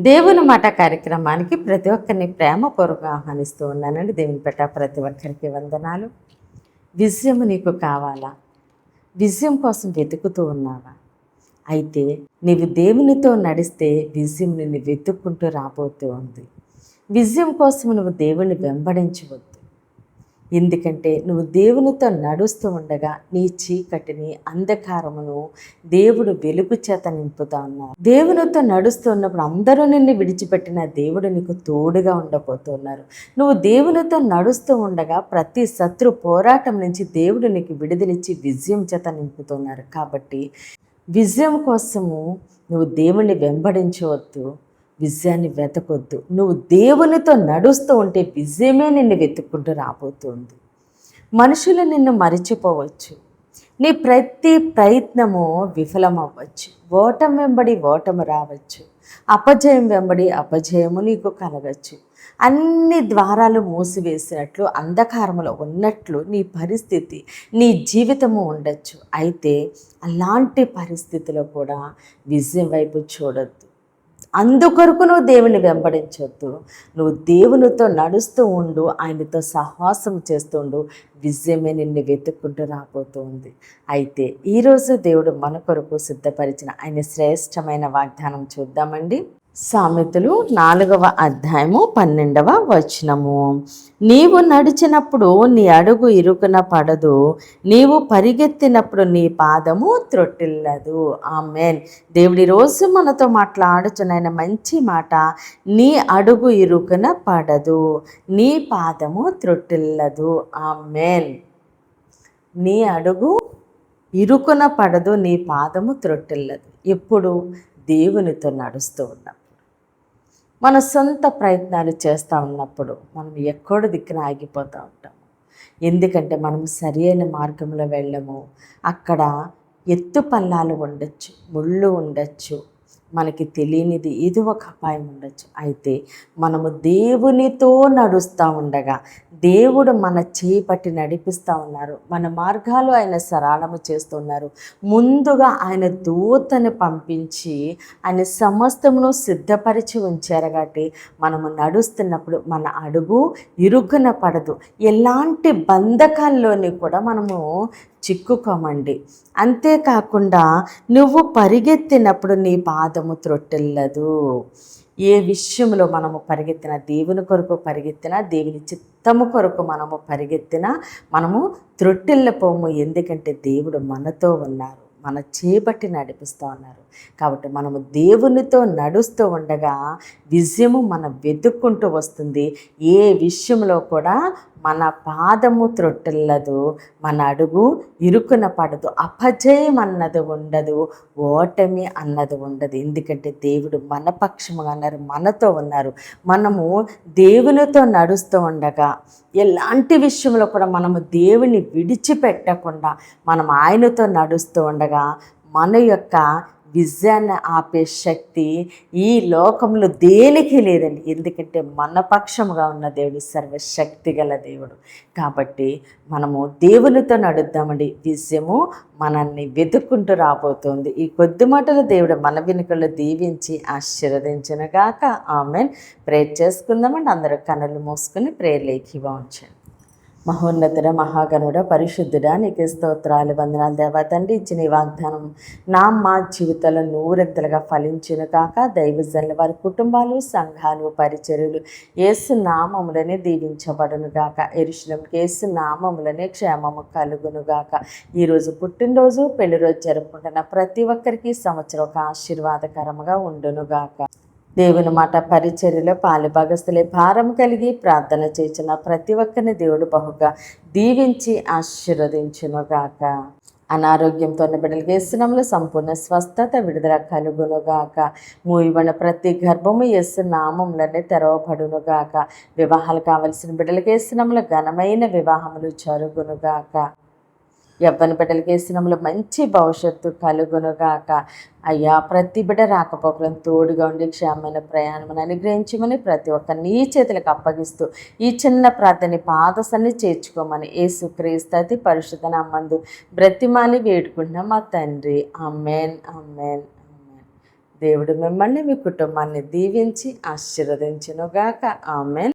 దేవుని మాట కార్యక్రమానికి ప్రతి ఒక్కరిని ప్రేమపూర్వకంగా ఆహ్వానిస్తూ ఉన్నానండి. దేవుని పెట్ట ప్రతి ఒక్కరికి వందనాలు. విజయం నీకు కావాలా? విజయం కోసం వెతుకుతూ ఉన్నావా? అయితే నీవు దేవునితో నడిస్తే విజయం నిన్ను వెతుక్కుంటూ రాబోతూ ఉంది. విజయం కోసం నువ్వు దేవుని వెంబడించవద్దు. ఎందుకంటే నువ్వు దేవునితో నడుస్తూ ఉండగా నీ చీకటిని, అంధకారమును దేవుడు వెలుగు చేత నింపుతా ఉన్నారు. దేవునితో నడుస్తూ ఉన్నప్పుడు అందరూ నిన్ను విడిచిపెట్టిన దేవుడు నీకు తోడుగా ఉండబోతున్నారు. నువ్వు దేవునితో నడుస్తూ ఉండగా ప్రతి శత్రు పోరాటం నుంచి దేవుడు నీకు విడుదలిచ్చి విజయం చేత నింపుతున్నారు. కాబట్టి విజయం కోసము నువ్వు దేవుణ్ణి వెంబడించవద్దు, విజయాన్ని వెతకొద్దు. నువ్వు దేవునితో నడుస్తూ ఉంటే విజయమే నిన్ను వెతుక్కుంటూ రాబోతుంది. మనుషులు నిన్ను మరిచిపోవచ్చు, నీ ప్రతి ప్రయత్నము విఫలమవ్వచ్చు, ఓటమి వెంబడి ఓటమి రావచ్చు, అపజయం వెంబడి అపజయము నీకు కలగచ్చు. అన్ని ద్వారాలు మూసివేసినట్లు అంధకారంలో ఉన్నట్లు నీ పరిస్థితి, నీ జీవితము ఉండొచ్చు. అయితే అలాంటి పరిస్థితిలో కూడా విజయం వైపు చూడొద్దు. అందుకొరకు నువ్వు దేవుని వెంబడించొద్దు. నువ్వు దేవునితో నడుస్తూ ఉండు, ఆయనతో సహవాసం చేస్తుండు, విజయమే నిన్ను వెతుక్కుంటూ రాబోతుంది. అయితే ఈరోజు దేవుడు మన కొరకు సిద్ధపరిచిన ఆయన శ్రేష్టమైన వాగ్దానం చూద్దామండి. సామెతలు 4వ అధ్యాయము 12వ వచనము. నీవు నడిచినప్పుడు నీ అడుగు ఇరుకున పడదు, నీవు పరిగెత్తినప్పుడు నీ పాదము త్రొట్టిల్లదు. ఆమేన్. దేవుడి రోజు మనతో మాట్లాడుచున్న మంచి మాట, నీ అడుగు ఇరుకున పడదు, నీ పాదము త్రొట్టిల్లదు. ఆమేన్. నీ అడుగు ఇరుకున పడదు, నీ పాదము త్రొట్టిల్లదు. ఎప్పుడు దేవునితో నడుస్తూ ఉన్నప్పుడు, మన సొంత ప్రయత్నాలు చేస్తూ ఉన్నప్పుడు మనం ఎక్కడో దిక్కున ఆగిపోతూ ఉంటాము. ఎందుకంటే మనం సరి అయిన మార్గంలో వెళ్ళము. అక్కడ ఎత్తు పల్లాలు ఉండొచ్చు, ముళ్ళు ఉండొచ్చు, మనకి తెలియనిది ఇది ఒక అపాయం ఉండొచ్చు. అయితే మనము దేవునితో నడుస్తూ ఉండగా దేవుడు మన చేయి పట్టి నడిపిస్తూ ఉన్నారు. మన మార్గాలు ఆయన సరళము చేస్తున్నారు. ముందుగా ఆయన దూతని పంపించి ఆయన సమస్తమును సిద్ధపరిచి ఉంచారు. కాబట్టి మనము నడుస్తున్నప్పుడు మన అడుగు ఇరుకున పడదు. ఎలాంటి బంధకాల్లోని కూడా మనము చిక్కుకోమండి. అంతేకాకుండా నువ్వు పరిగెత్తినప్పుడు నీ పాదము త్రొట్టిల్లదు. ఏ విషయంలో మనము పరిగెత్తినా, దేవుని కొరకు పరిగెత్తినా, దేవుని చిత్తము కొరకు మనము పరిగెత్తినా మనము త్రొట్టిల్లపోము. ఎందుకంటే దేవుడు మనతో ఉన్నారు, మన చేపట్టి నడిపిస్తూ ఉన్నారు. కాబట్టి మనము దేవునితో నడుస్తూ ఉండగా విజయము మనం వెతుక్కుంటూ వస్తుంది. ఏ విషయంలో కూడా మన పాదము త్రొట్టిల్లదు, మన అడుగు ఇరుకున పడదు, అపజయం అన్నది ఉండదు, ఓటమి అన్నది ఉండదు. ఎందుకంటే దేవుడు మన పక్షముగా ఉన్నారు, మనతో ఉన్నారు. మనము దేవునితో నడుస్తూ ఉండగా ఎలాంటి విషయంలో కూడా మనము దేవుని విడిచిపెట్టకుండా మనం ఆయనతో నడుస్తూ ఉండగా మన యొక్క విజయాన్ని ఆపే శక్తి ఈ లోకంలో దేనికి లేదండి. ఎందుకంటే మన పక్షముగా ఉన్న దేవుడు సర్వశక్తి గల దేవుడు. కాబట్టి మనము దేవునితో నడుద్దామండి. విజయము మనల్ని వెతుక్కుంటూ రాబోతుంది. ఈ కొద్ది మాటలు దేవుడు మన వెనుకల్లో దీవించి ఆశీర్వదించునుగాక. ఆమేన్. ప్రేర్ చేసుకుందామండి. అందరూ కన్నులు మూసుకొని ప్రేర్లేకి ఉంచండి. మహోన్నతుడ, మహాగణుడ, పరిశుద్ధుడా, నీకు స్తోత్రాలు, వందనాలు దేవా తండ్రి. ఇచ్చిన ఈ వాగ్దానం మా జీవితంలో నూరెంతలుగా ఫలించును కాక. దైవజనుల వారి కుటుంబాలు, సంఘాలు, పరిచర్యలు యేసు నామములనే దీవించబడును గాక. యెరూషలేముకి యేసు నామములనే క్షేమము కలుగును గాక. ఈరోజు పుట్టినరోజు, పెళ్లి రోజు జరుపుకుంటున్న ప్రతి ఒక్కరికి సంవత్సరం ఒక ఆశీర్వాదకరముగా ఉండును గాక. దేవుని మాట పరిచర్యలో పాలుభాగస్తులే భారం కలిగి ప్రార్థన చేసిన ప్రతి ఒక్కరిని దేవుడు బహుగా దీవించి ఆశీర్వదించునుగాక. అనారోగ్యంతో ఉన్న బిడ్డలకి యేసునామములో సంపూర్ణ స్వస్థత, విడుదల కలుగునుగాక. మూయబడిన ప్రతి గర్భము యేసు నామములనే తెరవబడునుగాక. వివాహాలు కావలసిన బిడ్డలకి యేసునామములో ఘనమైన వివాహములు జరుగునుగాక. యవ్వన బిడ్డలకి యేసునామములో మంచి భవిష్యత్తు కలుగునుగాక. అయ్యా, ప్రతి బిడ్డ రాకపోకలను తోడుగా ఉండి క్షేమమైన ప్రయాణం అనుగ్రహించమని ప్రతి ఒక్క నీ చేతులకు అప్పగిస్తూ ఈ చిన్న ప్రార్థన పాదసన్ని చేర్చుకోమని యేసుక్రీస్తు అతి పరిశుద్ధ నామమున బ్రతిమాలి వేడుకుంటున్నాం మా తండ్రి. ఆమేన్, ఆమేన్, ఆమేన్. దేవుడు మిమ్మల్ని మీ కుటుంబాన్ని దీవించి ఆశీర్వదించునుగాక. ఆమేన్.